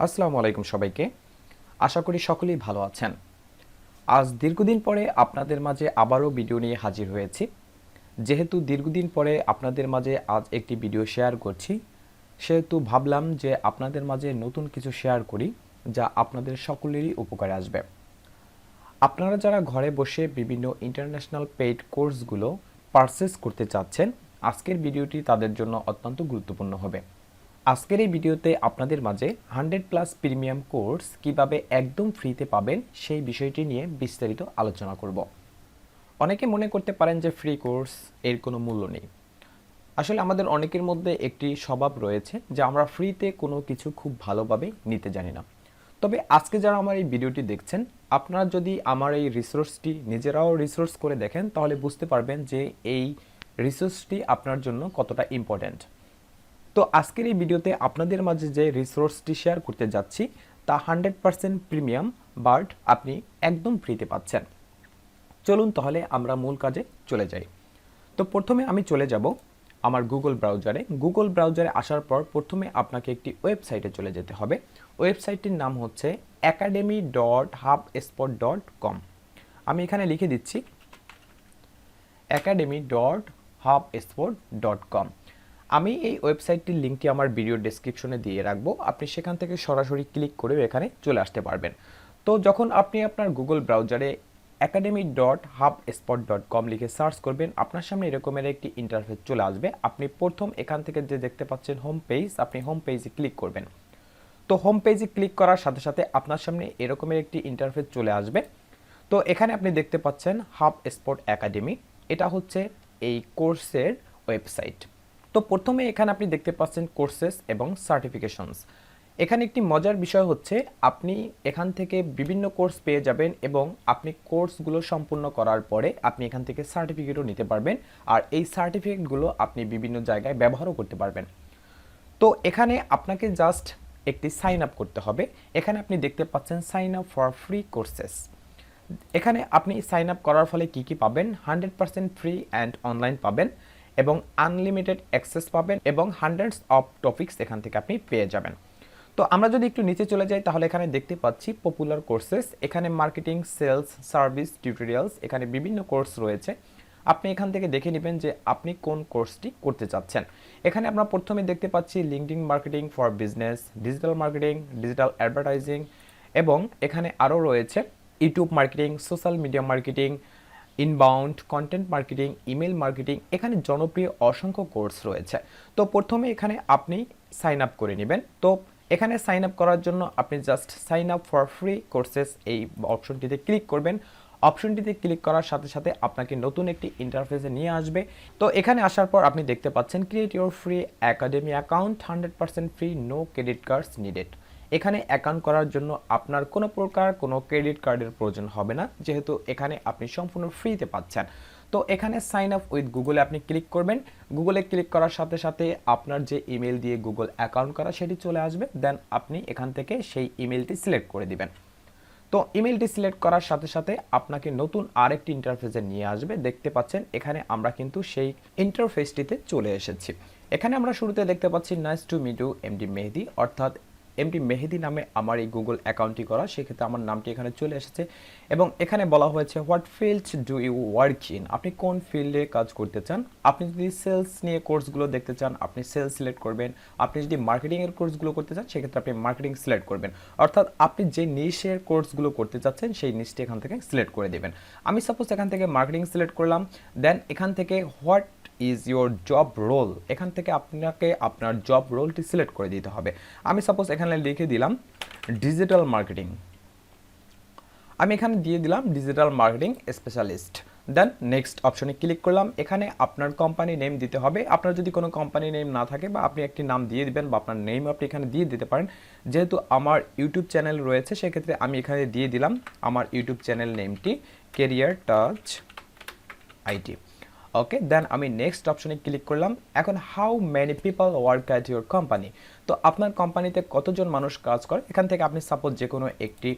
আসসালামু আলাইকুম সবাইকে। আশা করি সকলেই ভালো আছেন। আজ দীর্ঘদিন পরে আপনাদের মাঝে আবারও ভিডিও নিয়ে হাজির হয়েছি। যেহেতু দীর্ঘদিন পরে আপনাদের মাঝে আজ একটি ভিডিও শেয়ার করছি, সেহেতু ভাবলাম যে আপনাদের মাঝে নতুন কিছু শেয়ার করি যা আপনাদের সকলেরই উপকারে আসবে। আপনারা যারা ঘরে বসে বিভিন্ন ইন্টারন্যাশনাল পেইড কোর্সগুলো পারচেজ করতে চাচ্ছেন, আজকের ভিডিওটি তাদের জন্য অত্যন্ত গুরুত্বপূর্ণ হবে। আজকের এই ভিডিওতে আপনাদের মাঝে 100+ প্রিমিয়াম কোর্স কিভাবে একদম ফ্রিতে পাবেন সেই বিষয়টি নিয়ে বিস্তারিত আলোচনা করব। অনেকে মনে করতে পারেন যে ফ্রি কোর্স এর কোনো মূল্য নেই। আসলে আমাদের অনেকের মধ্যে একটি স্বভাব রয়েছে যে আমরা ফ্রিতে কোনো কিছু খুব ভালোভাবে নিতে জানি না। তবে আজকে যারা আমার এই ভিডিওটি দেখছেন, আপনারা যদি আমার এই রিসোর্সটি নিজেরাও রিসোর্স করে দেখেন তাহলে বুঝতে পারবেন যে এই রিসোর্সটি আপনার জন্য কতটা ইম্পর্ট্যান্ট। তো আজকের এই ভিডিওতে আপনাদের মাঝে যে রিসোর্সটি শেয়ার করতে যাচ্ছি তা 100% প্রিমিয়াম, বাট আপনি একদম ফ্রিতে পাচ্ছেন। চলুন তাহলে আমরা মূল কাজে চলে যাই। তো প্রথমে আমি চলে যাব আমার গুগল ব্রাউজারে আসার পর প্রথমে আপনাকে একটি ওয়েবসাইটে চলে যেতে হবে। ওয়েবসাইটটির নাম হচ্ছে academy.hubspot.com। আমি এখানে লিখে দিচ্ছি academy.hubspot.com। আমি এই ওয়েবসাইটটির লিঙ্কটি আমার ভিডিও ডেসক্রিপশনে দিয়ে রাখবো, আপনি সেখান থেকে সরাসরি ক্লিক করে এখানে চলে আসতে পারবেন। তো যখন আপনি আপনার গুগল ব্রাউজারে academy.hubspot.com লিখে সার্চ করবেন, আপনার সামনে এরকমের একটি ইন্টারফেস চলে আসবে। আপনি প্রথম এখান থেকে যে দেখতে পাচ্ছেন হোম পেজ, আপনি হোম পেজে ক্লিক করবেন। তো হোম পেজে ক্লিক করার সাথে সাথে আপনার সামনে এরকমের একটি ইন্টারফেস চলে আসবে। তো এখানে আপনি দেখতে পাচ্ছেন হাবস্পট একাডেমি, এটা হচ্ছে এই কোর্সের ওয়েবসাইট। তো প্রথমে এখানে আপনি দেখতে পাচ্ছেন কোর্সেস এবং সার্টিফিকেশনস। এখানে একটি মজার বিষয় হচ্ছে আপনি এখান থেকে বিভিন্ন কোর্স পেয়ে যাবেন এবং আপনি কোর্সগুলো সম্পূর্ণ করার পরে আপনি এখান থেকে সার্টিফিকেটও নিতে পারবেন, আর এই সার্টিফিকেটগুলো আপনি বিভিন্ন জায়গায় ব্যবহারও করতে পারবেন। তো এখানে আপনাকে জাস্ট একটি সাইন আপ করতে হবে। এখানে আপনি দেখতে পাচ্ছেন sign up for free courses. এখানে আপনি সাইন আপ করার ফলে কি কি পাবেন? 100% ফ্রি অ্যান্ড অনলাইন পাবেন এবং আনলিমিটেড অ্যাক্সেস পাবেন এবং হান্ড্রেডস অফ টপিকস এখান থেকে আপনি পেয়ে যাবেন। তো আমরা যদি একটু নিচে চলে যাই তাহলে এখানে দেখতে পাচ্ছি পপুলার কোর্সেস। এখানে মার্কেটিং, সেলস, সার্ভিস, টিউটোরিয়ালস, এখানে বিভিন্ন কোর্স রয়েছে। আপনি এখান থেকে দেখে নেবেন যে আপনি কোন কোর্সটি করতে চাচ্ছেন। এখানে আমরা প্রথমে দেখতে পাচ্ছি LinkedIn marketing for business, digital marketing, digital advertising, এবং এখানে আরও রয়েছে YouTube marketing, social media marketing, inbound content marketing, email marketing. এখানে জনপ্রিয় অসংখ্য কোর্স রয়েছে। তো প্রথমে এখানে আপনি সাইন আপ করে নেবেন। তো এখানে সাইন আপ করার জন্য আপনি just sign up for free courses এই অপশনটিতে ক্লিক করবেন। অপশনটিতে ক্লিক করার সাথে সাথে আপনাকে নতুন একটি ইন্টারফেসে নিয়ে আসবে। তো এখানে আসার পর আপনি দেখতে পাচ্ছেন create your free academy account, 100% free, no credit cards needed. এখানে অ্যাকাউন্ট করার জন্য আপনার কোনো প্রকার কোনো ক্রেডিট কার্ডের প্রয়োজন হবে না, যেহেতু এখানে আপনি সম্পূর্ণ ফ্রিতে পাচ্ছেন। তো এখানে সাইন আপ উইথ গুগলে আপনি ক্লিক করবেন। গুগলে ক্লিক করার সাথে সাথে আপনার যে ইমেল দিয়ে গুগল অ্যাকাউন্ট করা সেটি চলে আসবে। দেন আপনি এখান থেকে সেই ইমেলটি সিলেক্ট করে দিবেন। তো ইমেলটি সিলেক্ট করার সাথে সাথে আপনাকে নতুন আরেকটি ইন্টারফেসে নিয়ে আসবে। দেখতে পাচ্ছেন এখানে আমরা কিন্তু সেই ইন্টারফেসটিতে চলে এসেছি। এখানে আমরা শুরুতে দেখতে পাচ্ছি nice to meet you MD Mehedi, অর্থাৎ এমডি মেহেদি নামে আমার এই গুগল অ্যাকাউন্টটি করা, সেক্ষেত্রে আমার নামটি এখানে চলে এসেছে এবং এখানে বলা হয়েছে what field do you work in, আপনি কোন ফিল্ডে কাজ করতে চান। আপনি যদি সেলস নিয়ে কোর্সগুলো দেখতে চান আপনি সেলস সিলেক্ট করবেন, আপনি যদি মার্কেটিংয়ের কোর্সগুলো করতে চান সেক্ষেত্রে আপনি মার্কেটিং সিলেক্ট করবেন, অর্থাৎ আপনি যে নিশের কোর্সগুলো করতে চাচ্ছেন সেই নিশটি এখান থেকে সিলেক্ট করে দেবেন। আমি সাপোজ এখান থেকে মার্কেটিং সিলেক্ট করলাম। দেন এখান থেকে what is your job role, এখান থেকে আপনাকে আপনার জব রোলটি সিলেক্ট করে দিতে হবে। আমি সাপোজ এখানে লিখে দিলাম ডিজিটাল মার্কেটিং, আমি এখানে দিয়ে দিলাম digital marketing specialist. Then next অপশনে ক্লিক করলাম। এখানে আপনার কোম্পানি নেম দিতে হবে। আপনার যদি কোনো কোম্পানি নেম না থাকে বা আপনি একটি নাম দিয়ে দিবেন বা আপনার নেম আপনি এখানে দিয়ে দিতে পারেন। যেহেতু আমার ইউটিউব চ্যানেল রয়েছে সেক্ষেত্রে আমি এখানে দিয়ে দিলাম আমার ইউটিউব চ্যানেল নেমটি career touch IT. Okay, then আমি নেক্সট অপশনে ক্লিক করলাম। এখন how many people work at your company, তো আপনার কোম্পানিতে কতজন মানুষ কাজ করে। এখান থেকে আপনি সাপোজ যে কোনো একটি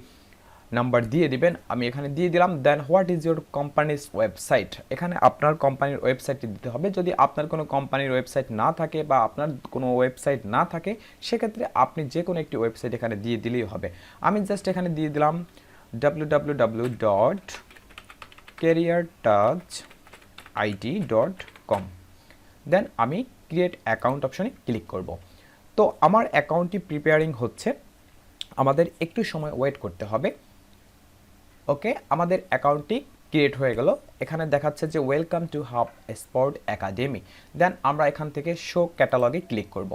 নাম্বার দিয়ে দিবেন, আমি এখানে দিয়ে দিলাম। Then what is your company's website, এখানে আপনার কোম্পানির ওয়েবসাইটটি দিতে হবে। যদি আপনার কোনো কোম্পানির ওয়েবসাইট না থাকে বা আপনার কোনো ওয়েবসাইট না থাকে, সেক্ষেত্রে আপনি যে কোনো একটি ওয়েবসাইট এখানে দিয়ে দিলেই হবে। আমি জাস্ট এখানে দিয়ে দিলাম www.careertouchit.com। দেন আমি ক্রিয়েট অ্যাকাউন্ট অপশনে ক্লিক করব। তো আমার অ্যাকাউন্টটি প্রিপেয়ারিং হচ্ছে, আমাদের একটু সময় ওয়েট করতে হবে। ওকে, আমাদের অ্যাকাউন্টটি ক্রিয়েট হয়ে গেল। এখানে দেখাচ্ছে যে ওয়েলকাম টু হাবস্পট একাডেমি। দেন আমরা এখান থেকে শো ক্যাটালগে ক্লিক করব।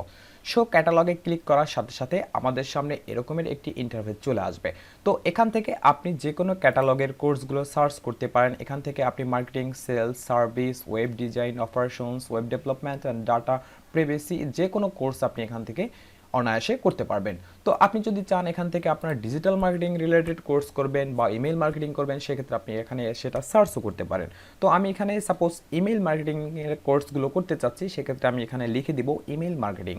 শো ক্যাটালগে ক্লিক করার সাথে সাথে আমাদের সামনে এরকমের একটি ইন্টারফেস চলে আসবে। তো এখান থেকে আপনি যে কোনো ক্যাটালগের কোর্সগুলো সার্চ করতে পারেন। এখান থেকে আপনি marketing, sales, service, web design, operations, web development and data privacy, যে কোনো কোর্স আপনি এখান থেকে অনায়াসে করতে পারবেন। তো আপনি যদি চান এখান থেকে আপনার ডিজিটাল মার্কেটিং রিলেটেড কোর্স করবেন বা ইমেল মার্কেটিং করবেন, সেক্ষেত্রে আপনি এখানে সেটা সার্চও করতে পারেন। তো আমি এখানে সাপোজ ইমেল মার্কেটিংয়ের কোর্সগুলো করতে চাচ্ছি, সেক্ষেত্রে আমি এখানে লিখে দিব ইমেল মার্কেটিং।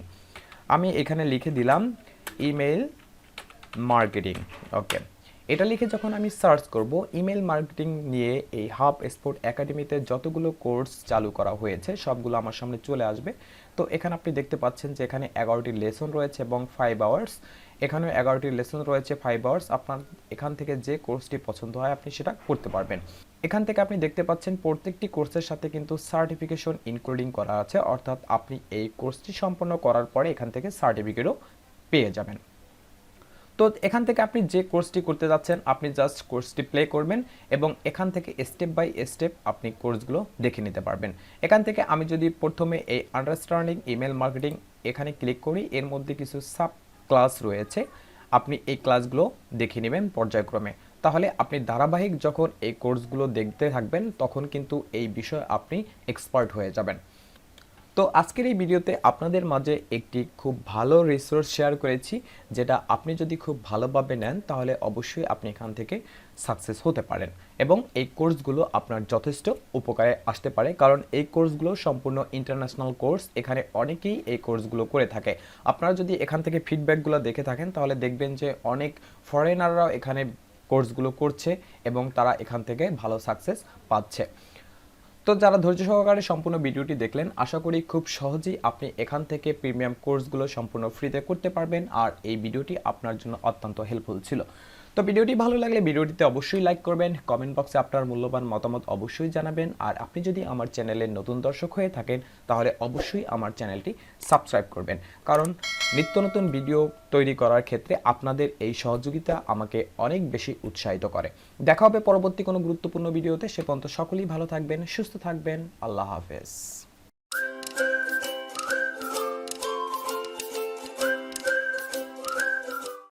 আমি এখানে লিখে দিলাম ইমেল মার্কেটিং। ওকে, এটা লিখে যখন আমি সার্চ করব, ইমেল মার্কেটিং নিয়ে এই হাবস্পট একাডেমিতে যতগুলো কোর্স চালু করা হয়েছে সবগুলো আমার সামনে চলে আসবে। তো এখানে আপনি দেখতে পাচ্ছেন যে এখানে 11টি লেসন রয়েছে এবং 5 আওয়ার্স। এখানেও 11টি লেসন রয়েছে, 5 আওয়ার্স। আপনার এখান থেকে যে কোর্সটি পছন্দ হয় আপনি সেটা করতে পারবেন। এখান থেকে আপনি দেখতে পাচ্ছেন প্রত্যেকটি কোর্সের সাথে কিন্তু সার্টিফিকেশন ইনক্লুডিং করা আছে, অর্থাৎ আপনি এই কোর্সটি সম্পন্ন করার পরে এখান থেকে সার্টিফিকেটও পেয়ে যাবেন। তো এখান থেকে আপনি যে কোর্সটি করতে যাচ্ছেন আপনি জাস্ট কোর্সটি প্লে করবেন এবং এখান থেকে স্টেপ বাই স্টেপ আপনি কোর্সগুলো দেখে নিতে পারবেন। এখান থেকে আমি যদি প্রথমে এই আন্ডারস্ট্যান্ডিং ইমেল মার্কেটিং এখানে ক্লিক করি, এর মধ্যে কিছু সাব ক্লাস রয়েছে, আপনি এই ক্লাসগুলো দেখে নেবেন পর্যায়ক্রমে। তাহলে আপনি ধারাবাহিক যখন এই কোর্সগুলো দেখতে থাকবেন তখন কিন্তু এই বিষয়ে আপনি এক্সপার্ট হয়ে যাবেন। তো আজকের এই ভিডিওতে আপনাদের মাঝে একটি খুব ভালো রিসোর্স শেয়ার করেছি, যেটা আপনি যদি খুব ভালোভাবে নেন তাহলে অবশ্যই আপনি এখান থেকে সাকসেস হতে পারেন এবং এই কোর্সগুলো আপনার যথেষ্ট উপকারে আসতে পারে, কারণ এই কোর্সগুলো সম্পূর্ণ ইন্টারন্যাশনাল কোর্স। এখানে অনেকেই এই কোর্সগুলো করে থাকে। আপনারা যদি এখান থেকে ফিডব্যাকগুলো দেখে থাকেন তাহলে দেখবেন যে অনেক ফরেনাররাও এখানে কোর্সগুলো করছে এবং তারা এখান থেকে ভালো সাকসেস পাচ্ছে। তো যারা ধৈর্য সহকারে সম্পূর্ণ ভিডিওটি দেখলেন, আশা করি খুব সহজেই আপনি এখান থেকে প্রিমিয়াম কোর্সগুলো সম্পূর্ণ ফ্রিতে করতে পারবেন। আর এই ভিডিওটি আপনার জন্য অত্যন্ত হেল্পফুল ছিল। তো ভিডিওটি ভালো লাগলে ভিডিওটিতে অবশ্যই লাইক করবেন, কমেন্ট বক্সে আপনার মূল্যবান মতামত অবশ্যই জানাবেন। আর আপনি যদি আমার চ্যানেলের নতুন দর্শক হয়ে থাকেন তাহলে অবশ্যই আমার চ্যানেলটি সাবস্ক্রাইব করবেন, কারণ নিত্য নতুন ভিডিও তৈরি করার ক্ষেত্রে আপনাদের এই সহযোগিতা আমাকে অনেক বেশি উৎসাহিত করে। দেখা হবে পরবর্তী কোনো গুরুত্বপূর্ণ ভিডিওতে। সে পর্যন্ত সকলেই ভালো থাকবেন, সুস্থ থাকবেন। আল্লাহ হাফেজ।